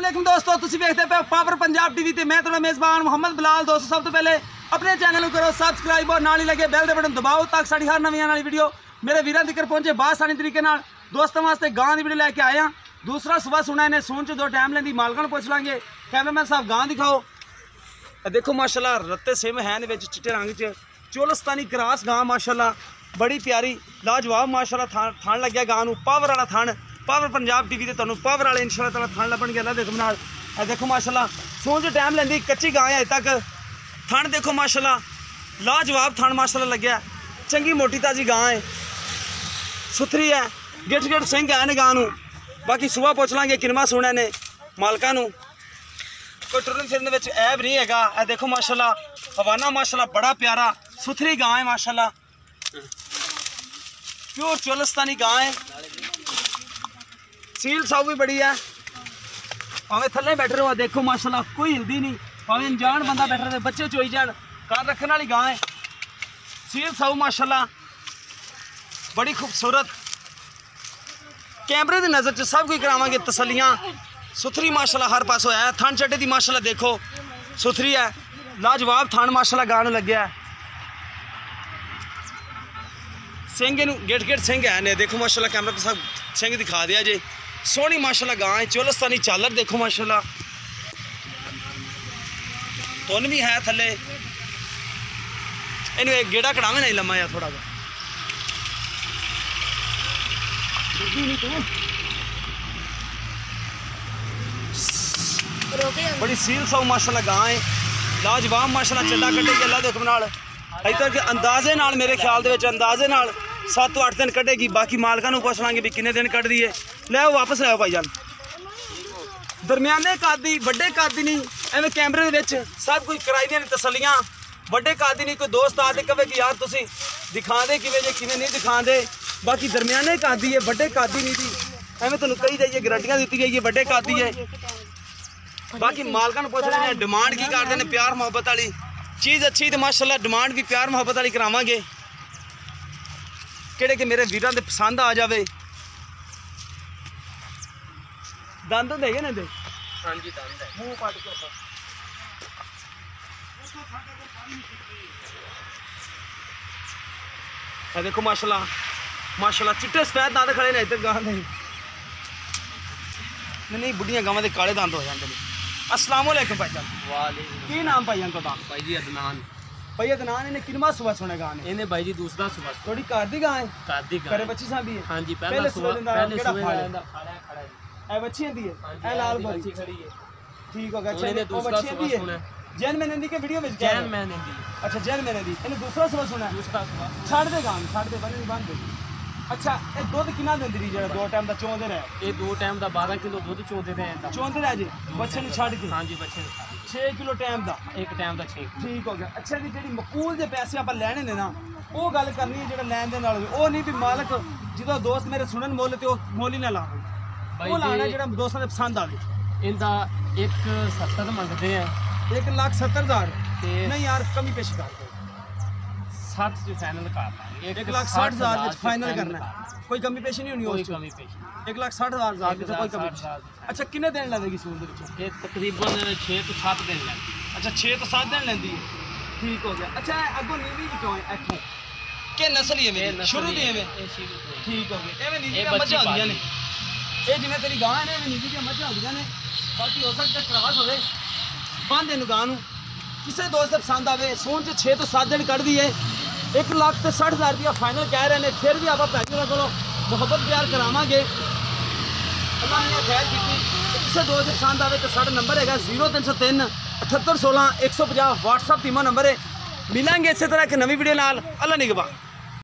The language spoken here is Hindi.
वालेकुम दोस्तों, तुसी देखते पे पावर पंजाब टीवी ते मैं थोड़ा मेज़बान मोहम्मद बिलाल। दोस्तों सब तो पहले अपने चैनल को करो सबसक्राइब और नाल ही लगे बैल दे बटन दबाओ ताकि साड़ी हर नवी आने वाली वीडियो मेरे वीरां तक पहुंचे बासानी तरीके नाल। दोस्तों वास्ते गां दी वीडियो लेके आए हैं। दूसरा सुबह सुना इन्हें सून च दो टाइम लेंदी मालकां पूछ लांगे। कैमरामैन साहब गां दिखाओ। देखो माशाल्लाह रत्ते सिम है चिट्टे रंग च चोलस्तानी क्रास गां माशाल्लाह बड़ी प्यारी लाजवाब माशाल्लाह थान लग गया गां नूं। पावर वाला थान पावर पंजाब टीवी ते तुहानूं पावर वाले इंशाअल्लाह ताला थान लभण गया। देखो नाल देखो माशाल्लाह सून च टाइम लेंदी कच्ची गां है अजे तक। थान देखो माशाल्लाह लाजवाब थान माशाल्लाह लग्या चंगी मोटी ताजी गां है सुथरी है गिट गिट सिंह है ने गां नूं। बाकी सुबह पुछ लांगे किनवा सुने ने मालकां नूं कोई टुरन फिरन विच ऐब नहीं हैगा। देखो माशाल्लाह हवाना माशाल्लाह बड़ा प्यारा सुथरी गां है माशाल्लाह प्योर चोलस्तानी गां है। सील साऊ भी बड़ी है भावें थले बैठे रहो। देखो माशाल्लाह कोई हिलदी नहीं भावें अनजान बंदा बैठे रहे बच्चे चोई जान घर रखने वाली गां है। सील साऊ माशाल्लाह बड़ी खूबसूरत कैमरे की नज़र च सब कुछ करावांगे तसलियां सुथरी माशाल्लाह हर पासों है। थान चट्टे की माशाल्लाह देखो सुथरी है लाजवाब थान माशाल्लाह गां नूं लग्या है। सिंह नूं गेट गेट सिंह है ने देखो माशाल्लाह कैमरा पे सब सिंह दिखा दिया जे। सोहनी माशाल्लाह गां है चोलस्तानी चालर देखो माशाल्लाह तुन भी है थले इन्हूं एक गेड़ा कढ़ावे नहीं लम्मा यार थोड़ा सा बड़ी सील साऊ माशाल्लाह गां है लाजवाब माशाल्लाह चला कटेगी अल्लाह दे हुक्म नाल। अजे तक अंदाजे नाल मेरे ख्याल दे विच अंदाजे नाल 7 तो 8 दिन कटेगी। बाकी मालकां नूं पुछ लांगे भी किन्ने दिन कट दी है। लै वापस लै भाईजान दरमियाने कादी बड़े कादी नहीं एवं कैमरे दे विच सब कुछ कराई दी तसलियां बड़े कादी नहीं। कोई दोस्त आ के कहे कि यार तुसीं दिखा दे किवें जे किवें नहीं दिखा दे। बाकी दरमियाने कादी है बड़े कादी नहीं थी एवं तुहानूं कही जाइए गारंटियां दी गई है बड़े कादी है। बाकी मालकां नूं पुछ रहे हैं डिमांड की करते हैं प्यार मुहब्बत वाली चीज़ अच्छी तो माशाल्लाह डिमांड भी प्यार मुहब्बत वाली करावांगे किहड़े कि मेरे वीरां दे पसंद आ जावे। दंद होंदे ने दे हां जी दंद है मुंह पट के देखो माशाल्लाह माशाल्लाह चिट्टे सफेद दंद खड़े ने इधर गां दे नहीं बुढ़ियां गावां दे काले दंद हो जाते हैं। अस्सलाम वालेकुम भाईजान। वालेकुम की नाम भाईजान तुहाडा? भाई जी अदनान। भाई अदनान इन्हें किनवा सुबह सुने गां ने? इन्हें भाई जी दूसरा सुबह। थोड़ी घर दी गां है? घर दी गां। करे बच्ची साहब है? हां जी पहला सुबह पहले सुबह खड़ा है ए बच्ची दी है ए लाल बच्ची खड़ी है ठीक हो गया। अच्छा इन्हें दूसरा सुबह सुना जैन मैंने दी के वीडियो में जैन मैंने दी अच्छा जैन मैंने दी इन्हें दूसरा सुबह सुना दूसरा सुबह छाड़ दे गां छाड़ दे बने बांध दे। अच्छा ये दुध कितना देंदी रही जो दो टाइम का चौंदे रहे ये दो टाइम का 12 किलो दुध चौंदे रहे जी बच्चे छड़ के हाँ जी बच्चे 6 किलो टाइम का एक टाइम का 6 ठीक हो गया। अच्छा जी जी मकूल के पैसे आप लैने ने ना वो गल करनी है जो लैन देन वाले वो नहीं भी मालक जो दोस्त मेरे सुनन मोल तो मोल ही ना ला वो लाना जो दोस्तों ने पसंद आए इनका 170 मंगते हैं 1,70,000 नहीं यार कमी पेश कर 60 जो फाइनल कर 1,60,000 फाइनल करना है कोई कमी पेश नहीं होनी कोई कमी पेश 1,60,000 कोई कमी। अच्छा कितने दिन लगेगी सून दे तकरीबन 6 तो 7 दिन लगेगी। अच्छा 6 तो 7 दिन लेंदी है ठीक हो गया। अच्छा अगों नीवी भी क्यों है इथों के नस्ल ही है शुरू दी है ठीक हो गया एवें नीवी दी मजा होंदियां ने ये जिवें तेरी गां है ने एवें नीवी दी मजा होंदियां ने। बाकी हो सकता क्रॉस होवे बांधे नु गां नु किसी दोस्त पसंद आवे सून च 6 तो 7 दिन कट दी है 1,60,000 रुपया फाइनल कह रहे हैं। फिर भी आप भैन को मुहब्बत प्यार करावांगे अल्लाह ने खैर की किसी दोस्त पसंद आए तो साढ़ा नंबर है 0303 78 16 150 व्हाट्सअप टीमा नंबर है। मिलेंगे इसी तरह एक नवी वीडियो नाल अल्लाह निगहबान।